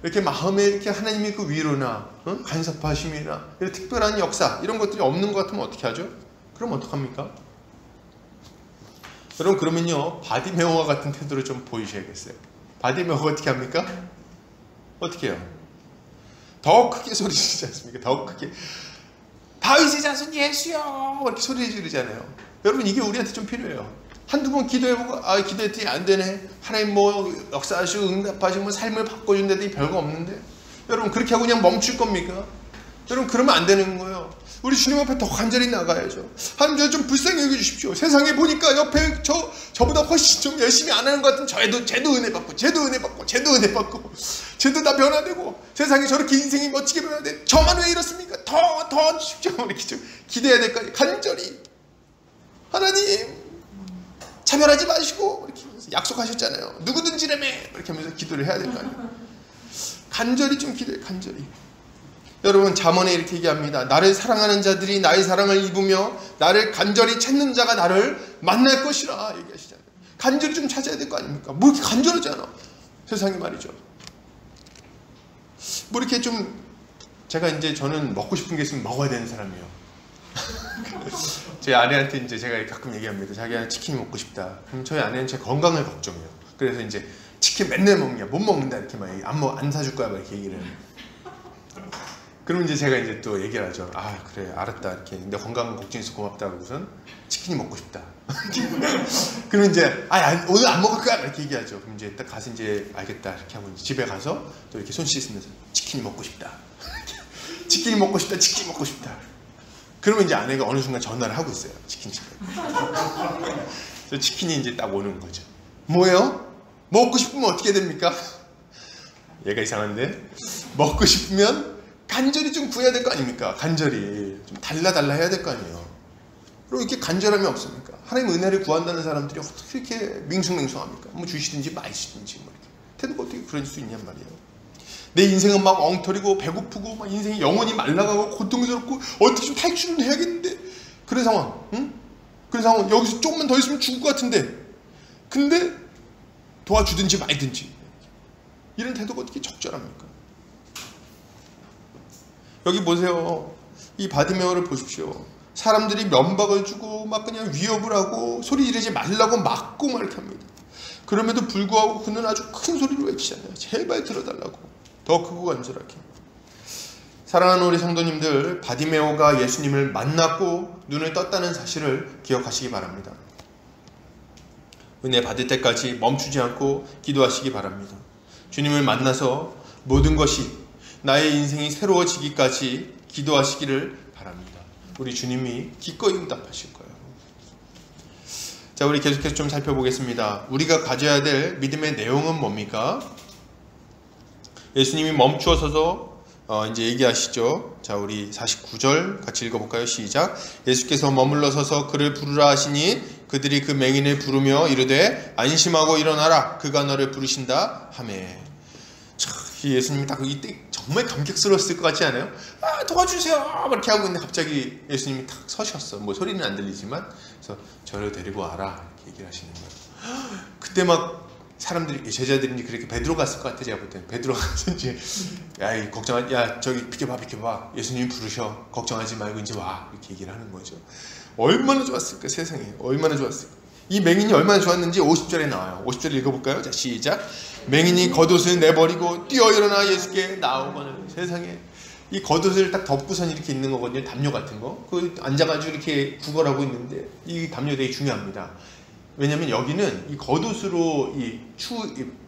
이렇게 마음에 이렇게 하나님의 그 위로나, 간섭하심이나, 이런 특별한 역사, 이런 것들이 없는 것 같으면 어떻게 하죠? 그럼 어떡합니까? 여러분, 그러면요, 바디메오와 같은 태도를 좀 보이셔야겠어요. 바디메오가 어떻게 합니까? 어떻게 해요? 더 크게 소리 지르지 않습니까? 더 크게. 다윗의 자손 예수여! 이렇게 소리 지르잖아요. 여러분, 이게 우리한테 좀 필요해요. 한두 번 기도해보고 기도했더니 안 되네. 하나님 역사하시고 응답하시고 삶을 바꿔준다더니 별거 없는데. 여러분, 그렇게 하고 그냥 멈출 겁니까? 여러분, 그러면 안 되는 거예요. 우리 주님 앞에 더 간절히 나가야죠. 하나님, 저 좀 불쌍히 여겨주십시오. 세상에 보니까 옆에 저보다 훨씬 좀 열심히 안 하는 것 같은 쟤도 은혜 받고 쟤도 다 변화되고 세상에 저렇게 인생이 멋지게 변화돼. 저만 왜 이렇습니까? 더 주십시오. 이렇게 좀 기대해야 될 거 아니에요. 간절히. 하나님, 차별하지 마시고 이렇게 약속하셨잖아요. 누구든지라며 이렇게 하면서 기도를 해야 될 거 아니에요. 간절히 좀 기도해. 간절히. 여러분 잠언에 이렇게 얘기합니다. 나를 사랑하는 자들이 나의 사랑을 입으며 나를 간절히 찾는 자가 나를 만날 것이라 얘기하시잖아요. 간절히 좀 찾아야 될 거 아닙니까? 뭐 이렇게 간절하지 않아 세상이 말이죠. 뭐 이렇게 좀 제가 이제 저는 먹고 싶은 게 있으면 먹어야 되는 사람이에요. 제 아내한테 이제 제가 가끔 얘기합니다. 자기야 치킨이 먹고 싶다. 그럼 저희 아내는 제 건강을 걱정해요. 그래서 이제 치킨 맨날 먹냐, 못 먹는다 이렇게 막 안 사줄 거야 막 이렇게 얘기를 해요. 그럼 이제 제가 이제 또 얘기를 하죠. 아 그래 알았다 이렇게. 근데 건강 걱정해서 고맙다 그러고선 치킨이 먹고 싶다. 그럼 이제 오늘 안 먹을 거야 이렇게 얘기하죠. 그럼 이제 딱 가서 이제 알겠다 이렇게 하고 이제 집에 가서 또 이렇게 손 씻으면서 치킨이 먹고 싶다. 치킨이 먹고 싶다. 치킨 먹고 싶다. 그러면 이제 아내가 어느 순간 전화를 하고 있어요. 치킨집에. 그래서 치킨이 이제 딱 오는 거죠. 뭐예요? 먹고 싶으면 어떻게 됩니까? 얘가 이상한데 먹고 싶으면 간절히 좀 구해야 될 거 아닙니까? 간절히 좀 달라 해야 될 거 아니에요. 그리고 이렇게 간절함이 없습니까? 하나님 은혜를 구한다는 사람들이 어떻게 이렇게 밍숭맹숭합니까? 뭐 주시든지 마시든지 뭐 이렇게 태도가 어떻게 그럴 수 있냔 말이에요. 내 인생은 막 엉터리고 배고프고 막 인생이 영혼이 말라가고 고통스럽고 어떻게 좀 탈출을 해야겠는데 그런 상황, 응? 그런 상황 여기서 조금만 더 있으면 죽을 것 같은데 근데 도와주든지 말든지 이런 태도가 어떻게 적절합니까? 여기 보세요. 이 바디메오를 보십시오. 사람들이 면박을 주고 막 그냥 위협을 하고 소리 지르지 말라고 막고 막 이렇게 합니다. 그럼에도 불구하고 그는 아주 큰 소리로 외치잖아요. 제발 들어달라고. 더 크고 간절하게. 사랑하는 우리 성도님들, 바디메오가 예수님을 만났고 눈을 떴다는 사실을 기억하시기 바랍니다. 은혜 받을 때까지 멈추지 않고 기도하시기 바랍니다. 주님을 만나서 모든 것이 나의 인생이 새로워지기까지 기도하시기를 바랍니다. 우리 주님이 기꺼이 응답하실 거예요. 자, 우리 계속해서 좀 살펴보겠습니다. 우리가 가져야 될 믿음의 내용은 뭡니까? 예수님이 멈추어 서서 이제 얘기하시죠. 자, 우리 49절 같이 읽어볼까요? 시작. 예수께서 머물러 서서 그를 부르라 하시니 그들이 그 맹인을 부르며 이르되 안심하고 일어나라 그가 너를 부르신다 하매. 참, 예수님이 딱 이때 정말 감격스러웠을 것 같지 않아요? 아 도와주세요 이렇게 하고 있는데 갑자기 예수님이 탁 서셨어. 뭐 소리는 안 들리지만 그래서 저를 데리고 와라 이렇게 얘기를 하시는 거예요. 그때 막 사람들이 제자들이 이제 그렇게 베드로 갔을 것 같아. 제가 볼 때는 베드로 가서 이제 야 저기 비켜봐 예수님이 부르셔 걱정하지 말고 이제 와 이렇게 얘기를 하는 거죠. 얼마나 좋았을까 세상에. 얼마나 좋았을까. 이 맹인이 얼마나 좋았는지 50절에 나와요. 50절 읽어볼까요? 자 시작. 맹인이 겉옷을 내버리고 뛰어 일어나 예수께 나오거늘. 세상에 이 겉옷을 딱 덮고선 이렇게 있는 거거든요. 담요 같은 거. 그 앉아가지고 이렇게 구걸하고 있는데 이 담요 되게 중요합니다. 왜냐면 여기는 이 겉옷으로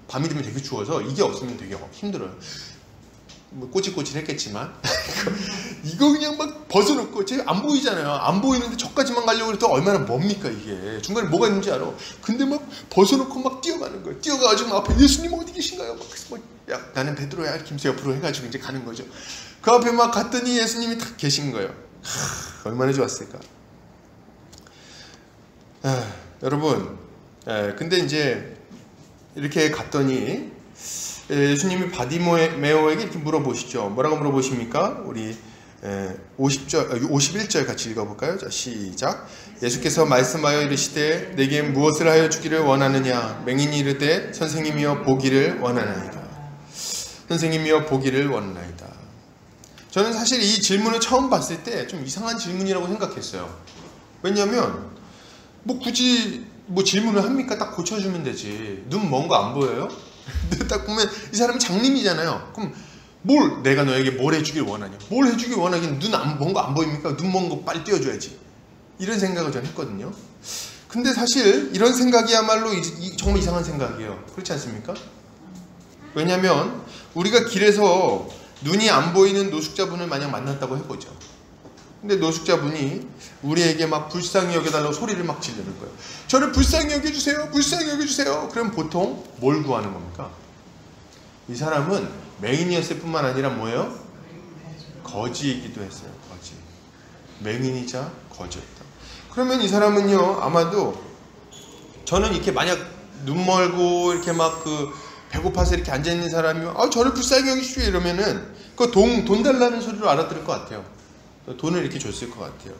밤이 되면 되게 추워서 이게 없으면 되게 힘들어요. 뭐 꼬질꼬질했겠지만 이거 그냥 막 벗어놓고 제가 안 보이잖아요. 안 보이는데 저까지만 가려고 해도 얼마나 뭡니까 이게. 중간에 뭐가 있는지 알아. 근데 막 벗어놓고 막 뛰어가는 거예요. 뛰어가가지고 막 앞에 예수님 어디 계신가요? 막 그래서 야 나는 베드로야 이렇게 하면서 옆으로 해가지고 이제 가는 거죠. 그 앞에 막 갔더니 예수님이 딱 계신 거예요. 얼마나 좋았을까. 여러분, 근데 이제 이렇게 갔더니 예수님이 바디메오에게 이렇게 물어보시죠. 뭐라고 물어보십니까? 우리 51절 같이 읽어볼까요? 자, 시작. 예수께서 말씀하여 이르시되 내게 무엇을 하여 주기를 원하느냐? 맹인이 이르되 선생님이여 보기를 원하나이다. 선생님이여 보기를 원하나이다. 저는 사실 이 질문을 처음 봤을 때 좀 이상한 질문이라고 생각했어요. 왜냐하면 뭐 굳이 뭐 질문을 합니까? 딱 고쳐주면 되지. 눈 먼 거 안 보여요? 근데 딱 보면 이 사람이 장님이잖아요. 그럼 내가 너에게 뭘 해주길 원하냐? 뭘 해주길 원하긴 눈 먼 거 안 보입니까? 눈 먼 거 빨리 띄워줘야지. 이런 생각을 저는 했거든요. 근데 사실 이런 생각이야말로 정말 이상한 생각이에요. 그렇지 않습니까? 왜냐면 우리가 길에서 눈이 안 보이는 노숙자분을 만약 만났다고 해보죠. 근데 노숙자분이 우리에게 막 불쌍히 여겨달라고 소리를 막 지르는 거예요. 저를 불쌍히 여겨주세요. 불쌍히 여겨주세요. 그럼 보통 뭘 구하는 겁니까? 이 사람은 맹인이었을 뿐만 아니라 뭐예요? 거지이기도 했어요. 거지. 맹인이자 거지였다. 그러면 이 사람은요 아마도 저는 이렇게 만약 눈 멀고 이렇게 막 배고파서 이렇게 앉아있는 사람이 저를 불쌍히 여기시오 이러면은 돈 달라는 소리로 알아들을 것 같아요. 돈을 이렇게 줬을 것 같아요.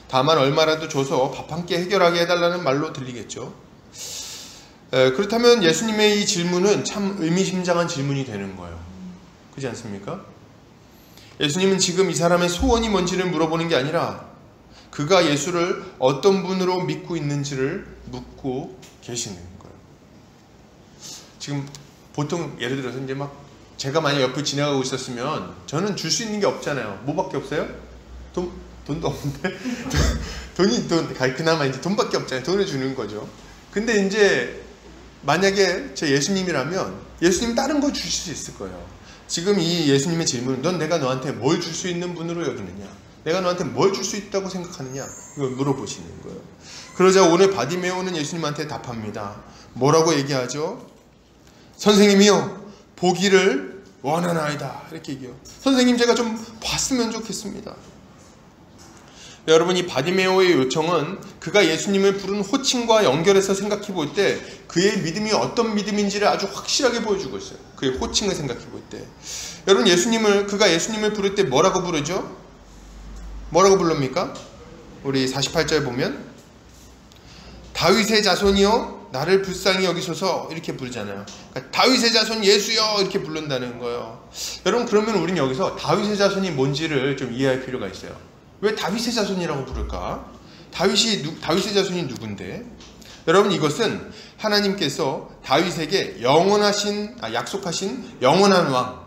다만 얼마라도 줘서 밥 한 끼 해결하게 해달라는 말로 들리겠죠. 그렇다면 예수님의 이 질문은 참 의미심장한 질문이 되는 거예요. 그렇지 않습니까? 예수님은 지금 이 사람의 소원이 뭔지를 물어보는 게 아니라 그가 예수를 어떤 분으로 믿고 있는지를 묻고 계시는 거예요. 지금 보통 예를 들어서 이제 막 제가 만약 옆을 지나가고 있었으면 저는 줄 수 있는 게 없잖아요. 뭐밖에 없어요? 돈도 없는데 그나마 이제 돈밖에 없잖아요. 돈을 주는 거죠. 근데 이제 만약에 제 예수님이라면 예수님 다른 거 주실 수 있을 거예요. 지금 이 예수님의 질문은 넌 내가 너한테 뭘 줄 수 있는 분으로 여기느냐, 내가 너한테 뭘 줄 수 있다고 생각하느냐, 이걸 물어보시는 거예요. 그러자 오늘 바디메오는 예수님한테 답합니다. 뭐라고 얘기하죠? 선생님이요, 보기를 원하나이다. 이렇게 얘기해요. 선생님, 제가 좀 봤으면 좋겠습니다. 여러분, 이 바디메오의 요청은 그가 예수님을 부른 호칭과 연결해서 생각해 볼 때 그의 믿음이 어떤 믿음인지를 아주 확실하게 보여주고 있어요. 그의 호칭을 생각해 볼 때. 여러분, 그가 예수님을 부를 때 뭐라고 부르죠? 뭐라고 부릅니까? 우리 48절 보면 다윗의 자손이요 나를 불쌍히 여기소서 이렇게 부르잖아요. 그러니까 다윗의 자손 예수여 이렇게 부른다는 거예요. 여러분, 그러면 우리는 여기서 다윗의 자손이 뭔지를 좀 이해할 필요가 있어요. 왜 다윗의 자손이라고 부를까? 다윗의 자손이 누군데? 여러분, 이것은 하나님께서 다윗에게 약속하신 영원한 왕,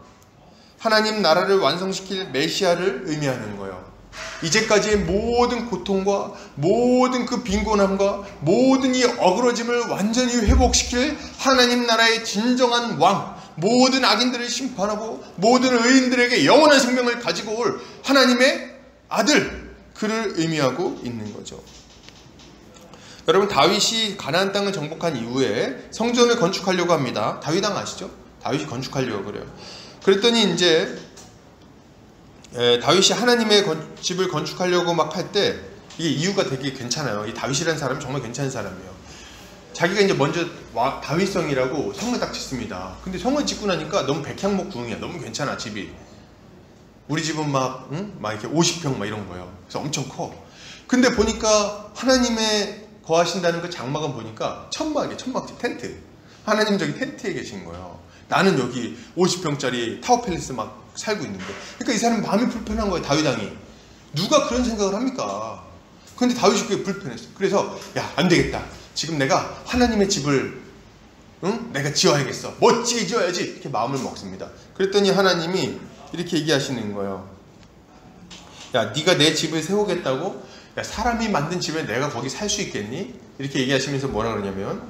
하나님 나라를 완성시킬 메시아를 의미하는 거예요. 이제까지의 모든 고통과 모든 그 빈곤함과 모든 이 어그러짐을 완전히 회복시킬 하나님 나라의 진정한 왕, 모든 악인들을 심판하고 모든 의인들에게 영원한 생명을 가지고 올 하나님의 아들, 그를 의미하고 있는 거죠. 여러분, 다윗이 가나안 땅을 정복한 이후에 성전을 건축하려고 합니다. 다윗 왕 아시죠? 다윗이 건축하려고 그래요. 그랬더니 이제 다윗이 하나님의 집을 건축하려고 막 할 때 이게 이유가 되게 괜찮아요. 이 다윗이라는 사람이 정말 괜찮은 사람이에요. 자기가 이제 먼저 다윗성이라고 성을 딱 짓습니다. 근데 성을 짓고 나니까 너무 백향목궁이야. 너무 괜찮아, 집이. 우리 집은 막 이렇게 50평 막 이런 거예요. 그래서 엄청 커. 근데 보니까 하나님의 거하신다는 그 장막은 보니까 천막집, 텐트. 하나님 저기 텐트에 계신 거예요. 나는 여기 50평짜리 타워팰리스 막 살고 있는데. 그러니까 이 사람이 마음이 불편한 거예요, 다윗 왕이. 누가 그런 생각을 합니까? 근데 다윗이 그게 불편했어. 그래서 안 되겠다. 지금 내가 하나님의 집을 내가 지어야겠어. 멋지게 지어야지. 이렇게 마음을 먹습니다. 그랬더니 하나님이 이렇게 얘기하시는 거예요. 네가 내 집을 세우겠다고? 사람이 만든 집에 내가 거기 살 수 있겠니? 이렇게 얘기하시면서 뭐라 그러냐면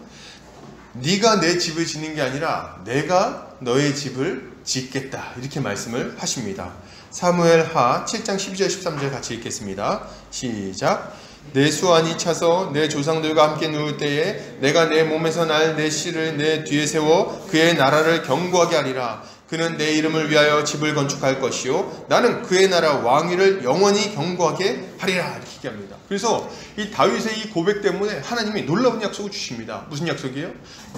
네가 내 집을 짓는 게 아니라 내가 너의 집을 짓겠다. 이렇게 말씀을 하십니다. 사무엘하 7장 12절 13절 같이 읽겠습니다. 시작. 내 수완이 차서 내 조상들과 함께 누울 때에 내가 내 몸에서 날 내 씨를 내 뒤에 세워 그의 나라를 견고하게 하리라. 그는 내 이름을 위하여 집을 건축할 것이요 나는 그의 나라 왕위를 영원히 견고하게 하리라. 이렇게 얘기합니다. 그래서 이 다윗의 이 고백 때문에 하나님이 놀라운 약속을 주십니다. 무슨 약속이에요?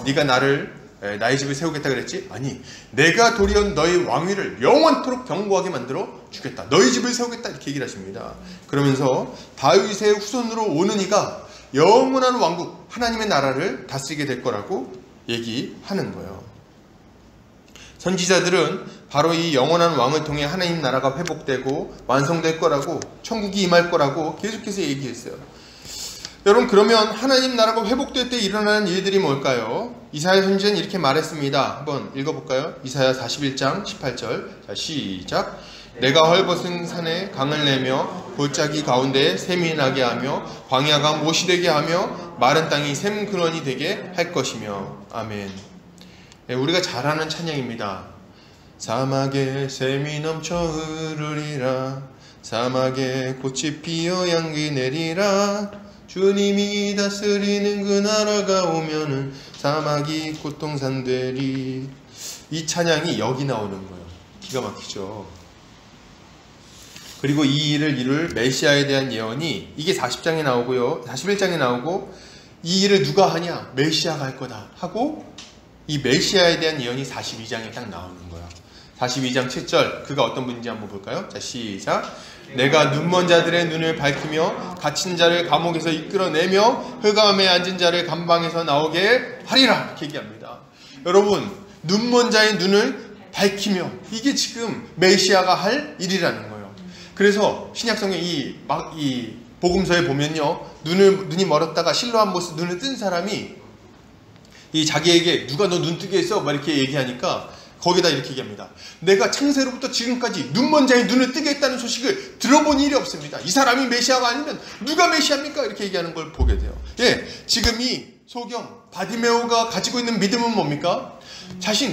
네가 나의 집을 세우겠다 그랬지? 아니, 내가 도리어 너의 왕위를 영원토록 견고하게 만들어 주겠다. 너의 집을 세우겠다. 이렇게 얘기를 하십니다. 그러면서 다윗의 후손으로 오는 이가 영원한 왕국, 하나님의 나라를 다스리게 될 거라고 얘기하는 거예요. 선지자들은 바로 이 영원한 왕을 통해 하나님 나라가 회복되고 완성될 거라고, 천국이 임할 거라고 계속해서 얘기했어요. 여러분, 그러면 하나님 나라가 회복될 때 일어나는 일들이 뭘까요? 이사야 선지자는 이렇게 말했습니다. 한번 읽어볼까요? 이사야 41장 18절. 자, 시작. 내가 헐벗은 산에 강을 내며 골짜기 가운데 샘이 나게 하며 광야가 못이 되게 하며 마른 땅이 샘 근원이 되게 할 것이며. 아멘. 네, 우리가 잘 아는 찬양입니다. 사막에 샘이 넘쳐 흐르리라. 사막에 꽃이 피어 향기 내리라. 주님이 다스리는 그 나라가 오면은 사막이 고통산 되리. 이 찬양이 여기 나오는 거예요. 기가 막히죠. 그리고 이 일을 이룰 메시아에 대한 예언이 이게 40장에 나오고요, 41장에 나오고 이 일을 누가 하냐? 메시아가 할 거다 하고 이 메시아에 대한 예언이 42장에 딱 나오는 거야. 42장 7절 그가 어떤 분인지 한번 볼까요? 자, 시작. 내가 눈먼 자들의 눈을 밝히며 갇힌 자를 감옥에서 이끌어내며 흑암에 앉은 자를 감방에서 나오게 하리라 이렇게 얘기합니다. 여러분, 눈먼 자의 눈을 밝히며, 이게 지금 메시아가 할 일이라는 거예요. 그래서 신약성경 이 복음서에 보면요, 눈이 멀었다가 실로암 모스 눈을 뜬 사람이 이 자기에게 누가 너 눈 뜨게 했어? 막 이렇게 얘기하니까 거기다 이렇게 얘기합니다. 내가 창세로부터 지금까지 눈먼 자의 눈을 뜨게 했다는 소식을 들어본 일이 없습니다. 이 사람이 메시아가 아니면 누가 메시아입니까? 이렇게 얘기하는 걸 보게 돼요. 예, 지금 이 소경 바디메오가 가지고 있는 믿음은 뭡니까?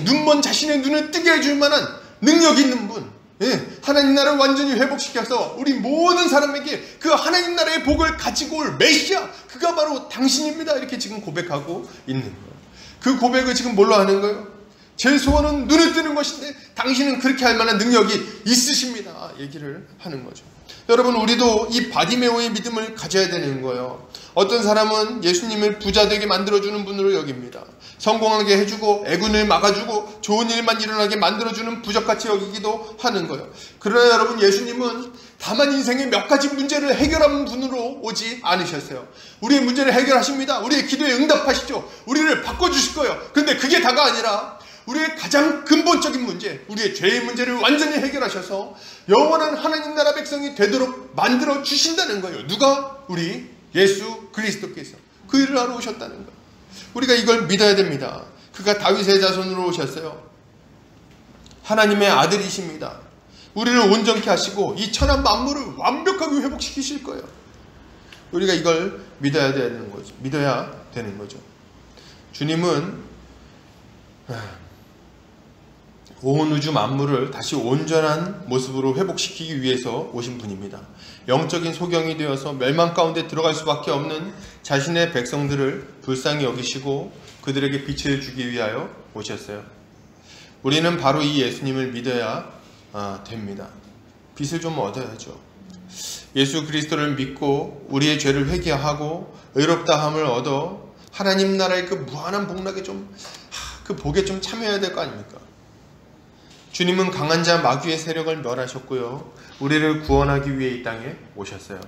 눈먼 자신의 눈을 뜨게 해줄 만한 능력이 있는 분, 예, 하나님 나라를 완전히 회복시켜서 우리 모든 사람에게 그 하나님 나라의 복을 가지고 올 메시아, 그가 바로 당신입니다. 이렇게 지금 고백하고 있는 거예요. 그 고백을 지금 뭘로 하는 거예요? 제 소원은 눈을 뜨는 것인데 당신은 그렇게 할 만한 능력이 있으십니다. 얘기를 하는 거죠. 여러분, 우리도 이 바디메오의 믿음을 가져야 되는 거예요. 어떤 사람은 예수님을 부자 되게 만들어주는 분으로 여깁니다. 성공하게 해주고 애군을 막아주고 좋은 일만 일어나게 만들어주는 부적같이 여기기도 하는 거예요. 그러나 여러분, 예수님은 다만 인생의 몇 가지 문제를 해결하는 분으로 오지 않으셨어요. 우리의 문제를 해결하십니다. 우리의 기도에 응답하시죠. 우리를 바꿔주실 거예요. 근데 그게 다가 아니라 우리의 가장 근본적인 문제, 우리의 죄의 문제를 완전히 해결하셔서 영원한 하나님 나라 백성이 되도록 만들어 주신다는 거예요. 누가? 우리 예수 그리스도께서 그 일을 하러 오셨다는 거예요. 우리가 이걸 믿어야 됩니다. 그가 다윗의 자손으로 오셨어요. 하나님의 아들이십니다. 우리를 온전케 하시고 이 천한 만물을 완벽하게 회복시키실 거예요. 우리가 이걸 믿어야 되는 거죠. 주님은 온 우주 만물을 다시 온전한 모습으로 회복시키기 위해서 오신 분입니다. 영적인 소경이 되어서 멸망 가운데 들어갈 수밖에 없는 자신의 백성들을 불쌍히 여기시고 그들에게 빛을 주기 위하여 오셨어요. 우리는 바로 이 예수님을 믿어야 됩니다. 빛을 좀 얻어야죠. 예수 그리스도를 믿고 우리의 죄를 회개하고 의롭다함을 얻어 하나님 나라의 그 무한한 복락에 그 복에 좀 참여해야 될 거 아닙니까? 주님은 강한 자 마귀의 세력을 멸하셨고요, 우리를 구원하기 위해 이 땅에 오셨어요.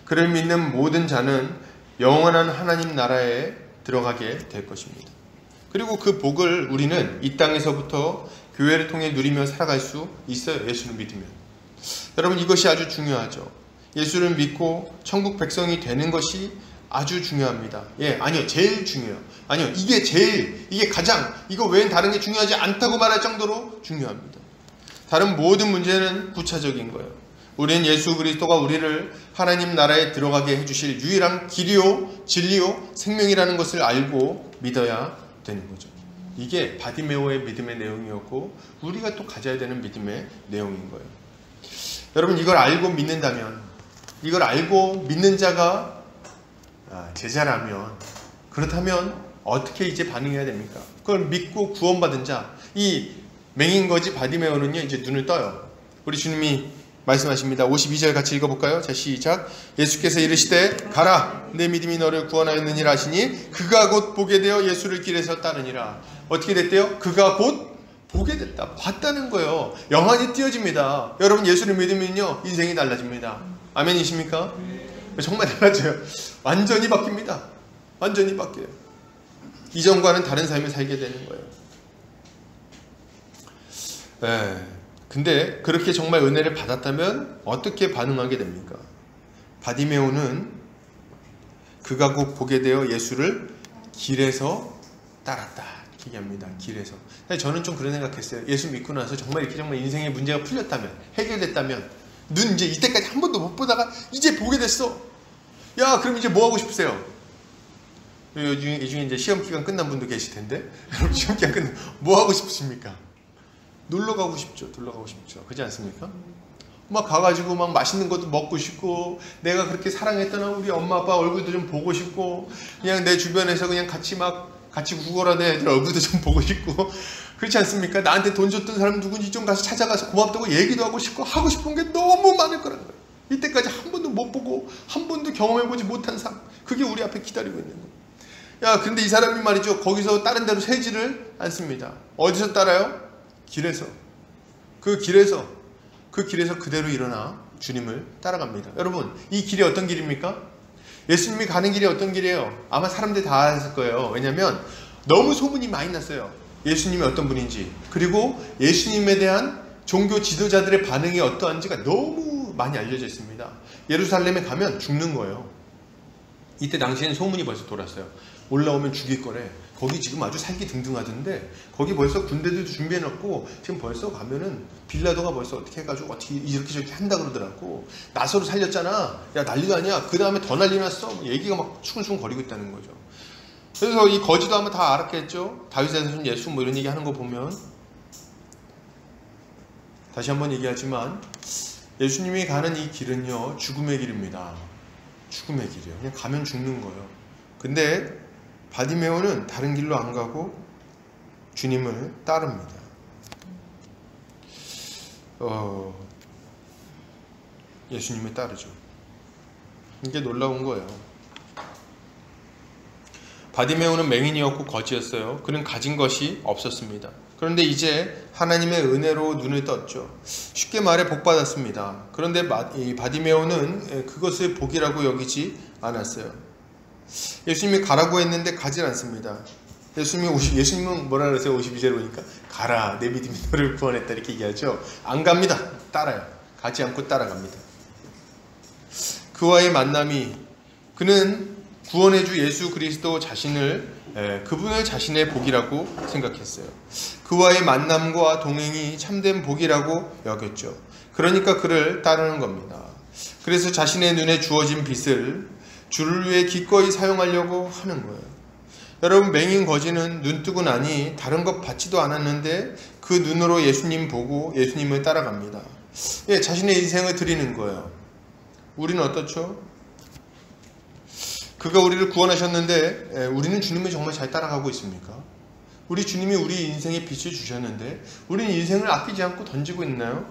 그를 믿는 모든 자는 영원한 하나님 나라에 들어가게 될 것입니다. 그리고 그 복을 우리는 이 땅에서부터 교회를 통해 누리며 살아갈 수 있어요. 예수를 믿으면. 여러분, 이것이 아주 중요하죠. 예수를 믿고 천국 백성이 되는 것이 아주 중요합니다. 아니요, 제일 중요해요. 아니요, 이게 가장, 이거 외엔 다른 게 중요하지 않다고 말할 정도로 중요합니다. 다른 모든 문제는 부차적인 거예요. 우리는 예수 그리스도가 우리를 하나님 나라에 들어가게 해주실 유일한 길이요, 진리요, 생명이라는 것을 알고 믿어야 되는 거죠. 이게 바디메오의 믿음의 내용이었고 우리가 또 가져야 되는 믿음의 내용인 거예요. 여러분, 이걸 알고 믿는다면, 이걸 알고 믿는 자가 제자라면, 그렇다면 어떻게 이제 반응해야 됩니까? 그걸 믿고 구원받은 자, 이 맹인거지 바디메오는요, 이제 눈을 떠요. 우리 주님이 말씀하십니다. 52절 같이 읽어볼까요? 자, 시작. 예수께서 이르시되 가라, 내 믿음이 너를 구원하였느니라 하시니 그가 곧 보게 되어 예수를 길에서 따르니라. 어떻게 됐대요? 그가 곧 보게 됐다. 봤다는 거예요. 영안이 띄어집니다. 여러분, 예수를 믿으면요, 인생이 달라집니다. 아멘이십니까? 정말 달라져요. 완전히 바뀝니다. 완전히 바뀌어요. 이전과는 다른 삶을 살게 되는 거예요. 근데 그렇게 정말 은혜를 받았다면 어떻게 반응하게 됩니까? 바디메오는 그가 곧 보게 되어 예수를 길에서 따랐다 얘기합니다. 길에서. 저는 좀 그런 생각했어요. 예수 믿고 나서 정말 인생의 문제가 풀렸다면, 해결됐다면, 눈 이제 이때까지 한 번도 못 보다가 이제 보게 됐어. 야, 그럼 이제 뭐 하고 싶으세요? 이 중에 이제 시험 기간 끝난 분도 계실 텐데, 여러분, 시험 기간 끝나면 뭐 하고 싶으십니까? 놀러 가고 싶죠. 그렇지 않습니까? 막 가가지고 막 맛있는 것도 먹고 싶고, 내가 그렇게 사랑했던 우리 엄마 아빠 얼굴도 좀 보고 싶고, 그냥 내 주변에서 그냥 같이 구걸하는 애들 얼굴도 좀 보고 싶고, 그렇지 않습니까? 나한테 돈 줬던 사람 누군지 좀 가서 찾아가서 고맙다고 얘기도 하고 싶고, 하고 싶은 게 너무 많을 거란 거예요. 이때까지 한 번도 못 보고 한 번도 경험해보지 못한 삶, 그게 우리 앞에 기다리고 있는 거예요. 야, 근데 이 사람이 말이죠, 거기서 다른 데로 새지를 않습니다. 어디서 따라요? 길에서. 그 길에서 그대로 일어나 주님을 따라갑니다. 여러분, 이 길이 어떤 길입니까? 예수님이 가는 길이 어떤 길이에요? 아마 사람들이 다 아실 거예요. 왜냐하면 너무 소문이 많이 났어요. 예수님이 어떤 분인지, 그리고 예수님에 대한 종교 지도자들의 반응이 어떠한지가 너무 많이 알려져 있습니다. 예루살렘에 가면 죽는 거예요. 이때 당시에는 소문이 벌써 돌았어요. 올라오면 죽일 거래. 거기 지금 아주 살기 등등하던데 거기 벌써 군대들도 준비해놓고 지금 벌써 가면은 빌라도가 벌써 어떻게 해가지고 어떻게 이렇게 저렇게 한다 그러더라고. 나서로 살렸잖아. 야, 난리도 아니야. 그 다음에 더 난리 났어. 얘기가 막 수근수근 거리고 있다는 거죠. 그래서 이 거지도 아마 다 알았겠죠. 다윗의 자손 예수 뭐 이런 얘기 하는 거 보면. 다시 한번 얘기하지만 예수님이 가는 이 길은요, 죽음의 길입니다. 죽음의 길이에요. 그냥 가면 죽는 거예요. 근데 바디메오는 다른 길로 안 가고 주님을 따릅니다. 예수님을 따르죠. 이게 놀라운 거예요. 바디메오는 맹인이었고 거지였어요. 그는 가진 것이 없었습니다. 그런데 이제 하나님의 은혜로 눈을 떴죠. 쉽게 말해 복 받았습니다. 그런데 이 바디메오는 그것을 복이라고 여기지 않았어요. 예수님이 가라고 했는데 가질 않습니다. 예수님은 뭐라 그러세요? 52절에 보니까 가라, 내 믿음이 너를 구원했다 이렇게 얘기하죠. 안 갑니다. 따라요. 가지 않고 따라갑니다. 그와의 만남이, 그는 구원의 주 예수 그리스도 그분을 자신의 복이라고 생각했어요. 그와의 만남과 동행이 참된 복이라고 여겼죠. 그러니까 그를 따르는 겁니다. 그래서 자신의 눈에 주어진 빛을 주를 위해 기꺼이 사용하려고 하는 거예요. 여러분, 맹인 거지는 눈 뜨고 나니 다른 것 받지도 않았는데 그 눈으로 예수님 보고 예수님을 따라갑니다. 예, 자신의 인생을 드리는 거예요. 우리는 어떻죠? 그가 우리를 구원하셨는데 우리는 주님을 정말 잘 따라가고 있습니까? 우리 주님이 우리 인생에 빛을 주셨는데 우리는 인생을 아끼지 않고 던지고 있나요?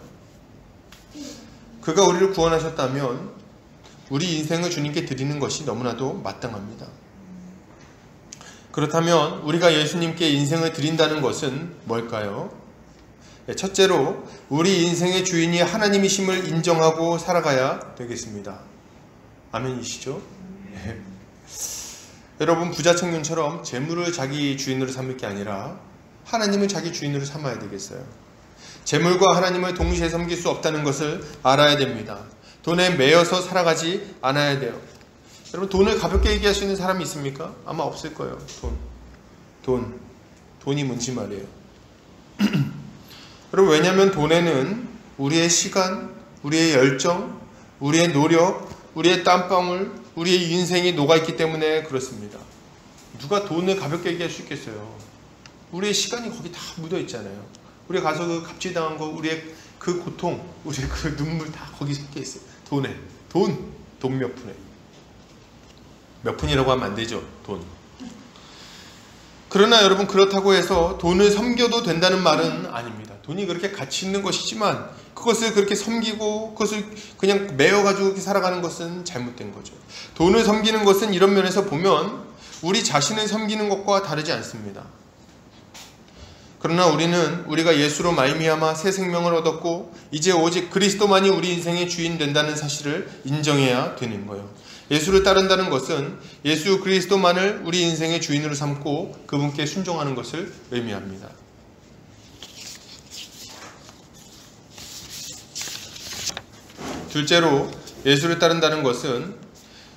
그가 우리를 구원하셨다면 우리 인생을 주님께 드리는 것이 너무나도 마땅합니다. 그렇다면 우리가 예수님께 인생을 드린다는 것은 뭘까요? 첫째로 우리 인생의 주인이 하나님이심을 인정하고 살아가야 되겠습니다. 아멘이시죠? 네. 여러분, 부자 청년처럼 재물을 자기 주인으로 삼을 게 아니라 하나님을 자기 주인으로 삼아야 되겠어요. 재물과 하나님을 동시에 섬길 수 없다는 것을 알아야 됩니다. 돈에 매여서 살아가지 않아야 돼요. 여러분, 돈을 가볍게 얘기할 수 있는 사람이 있습니까? 아마 없을 거예요. 돈이 뭔지 말이에요. 여러분, 왜냐하면 돈에는 우리의 시간, 우리의 열정, 우리의 노력, 우리의 땀방울, 우리의 인생이 녹아있기 때문에 그렇습니다. 누가 돈을 가볍게 얘기할 수 있겠어요? 우리의 시간이 거기 다 묻어있잖아요. 우리가 가서 그 갑질당한 거, 우리의 그 고통, 우리의 그 눈물 다 거기 섞여 있어요. 돈에. 돈 몇 푼에. 몇 푼이라고 하면 안 되죠. 돈. 그러나 여러분, 그렇다고 해서 돈을 섬겨도 된다는 말은 아닙니다. 돈이 그렇게 가치 있는 것이지만 그것을 그렇게 섬기고 그것을 그냥 매여가지고 이렇게 살아가는 것은 잘못된 거죠. 돈을 섬기는 것은 이런 면에서 보면 우리 자신을 섬기는 것과 다르지 않습니다. 그러나 우리가 예수로 말미암아 새 생명을 얻었고 이제 오직 그리스도만이 우리 인생의 주인 된다는 사실을 인정해야 되는 거예요. 예수를 따른다는 것은 예수 그리스도만을 우리 인생의 주인으로 삼고 그분께 순종하는 것을 의미합니다. 둘째로, 예수를 따른다는 것은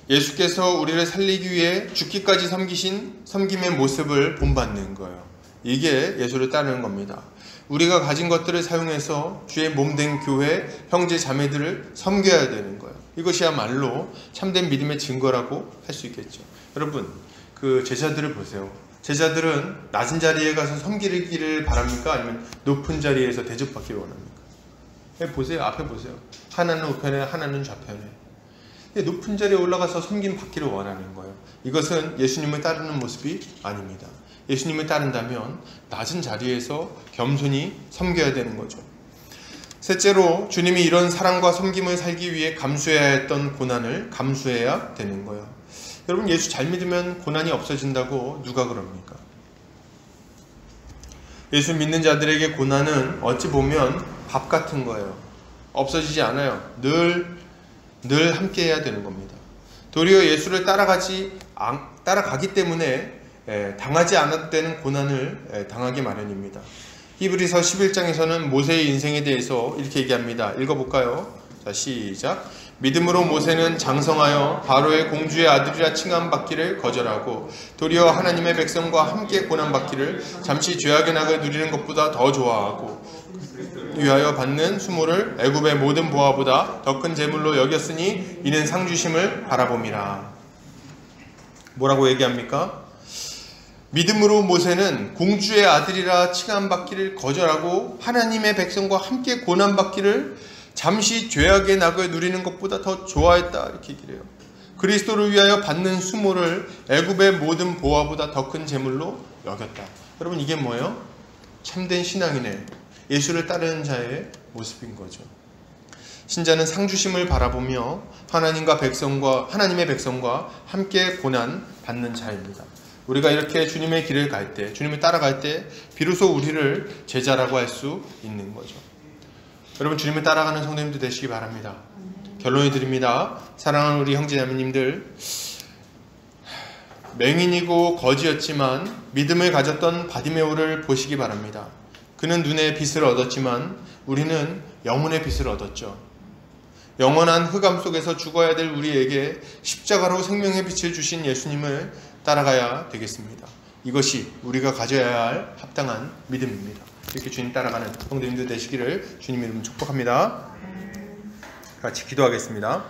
예수께서 우리를 살리기 위해 죽기까지 섬기신 섬김의 모습을 본받는 거예요. 이게 예수를 따르는 겁니다. 우리가 가진 것들을 사용해서 주의 몸된 교회, 형제, 자매들을 섬겨야 되는 거예요. 이것이야말로 참된 믿음의 증거라고 할 수 있겠죠. 여러분, 그 제자들을 보세요. 제자들은 낮은 자리에 가서 섬기기를 바랍니까? 아니면 높은 자리에서 대접받기를 원합니까? 보세요. 앞에 보세요. 하나는 우편에, 하나는 좌편에. 높은 자리에 올라가서 섬김 받기를 원하는 거예요. 이것은 예수님을 따르는 모습이 아닙니다. 예수님을 따른다면 낮은 자리에서 겸손히 섬겨야 되는 거죠. 셋째로 주님이 이런 사랑과 섬김을 살기 위해 감수해야 했던 고난을 감수해야 되는 거예요. 여러분, 예수 잘 믿으면 고난이 없어진다고 누가 그럽니까? 예수 믿는 자들에게 고난은 어찌 보면 밥 같은 거예요. 없어지지 않아요. 늘 함께 해야 되는 겁니다. 도리어 예수를 따라가기 때문에 당하지 않아도 되는 고난을 당하기 마련입니다. 히브리서 11장에서는 모세의 인생에 대해서 이렇게 얘기합니다. 읽어볼까요? 자, 시작. 믿음으로 모세는 장성하여 바로의 공주의 아들이라 칭함받기를 거절하고 도리어 하나님의 백성과 함께 고난받기를 잠시 죄악의 낙을 누리는 것보다 더 좋아하고 위하여 받는 수모를 애굽의 모든 보화보다 더 큰 재물로 여겼으니 이는 상주심을 바라봄이라. 뭐라고 얘기합니까? 믿음으로 모세는 공주의 아들이라 칭함받기를 거절하고 하나님의 백성과 함께 고난받기를 잠시 죄악의 낙을 누리는 것보다 더 좋아했다, 이렇게 얘기를 해요. 그리스도를 위하여 받는 수모를 애굽의 모든 보화보다 더 큰 재물로 여겼다. 여러분, 이게 뭐예요? 참된 신앙이네. 예수를 따르는 자의 모습인 거죠. 신자는 상주심을 바라보며 하나님의 백성과 함께 고난 받는 자입니다. 우리가 이렇게 주님의 길을 갈 때, 주님을 따라갈 때 비로소 우리를 제자라고 할 수 있는 거죠. 여러분, 주님을 따라가는 성도님들 되시기 바랍니다. 결론을 드립니다. 사랑하는 우리 형제자매님들, 맹인이고 거지였지만 믿음을 가졌던 바디메오를 보시기 바랍니다. 그는 눈의 빛을 얻었지만 우리는 영혼의 빛을 얻었죠. 영원한 흑암 속에서 죽어야 될 우리에게 십자가로 생명의 빛을 주신 예수님을 따라가야 되겠습니다. 이것이 우리가 가져야 할 합당한 믿음입니다. 이렇게 주님 따라가는 성도님들 되시기를 주님 이름으로 축복합니다. 같이 기도하겠습니다.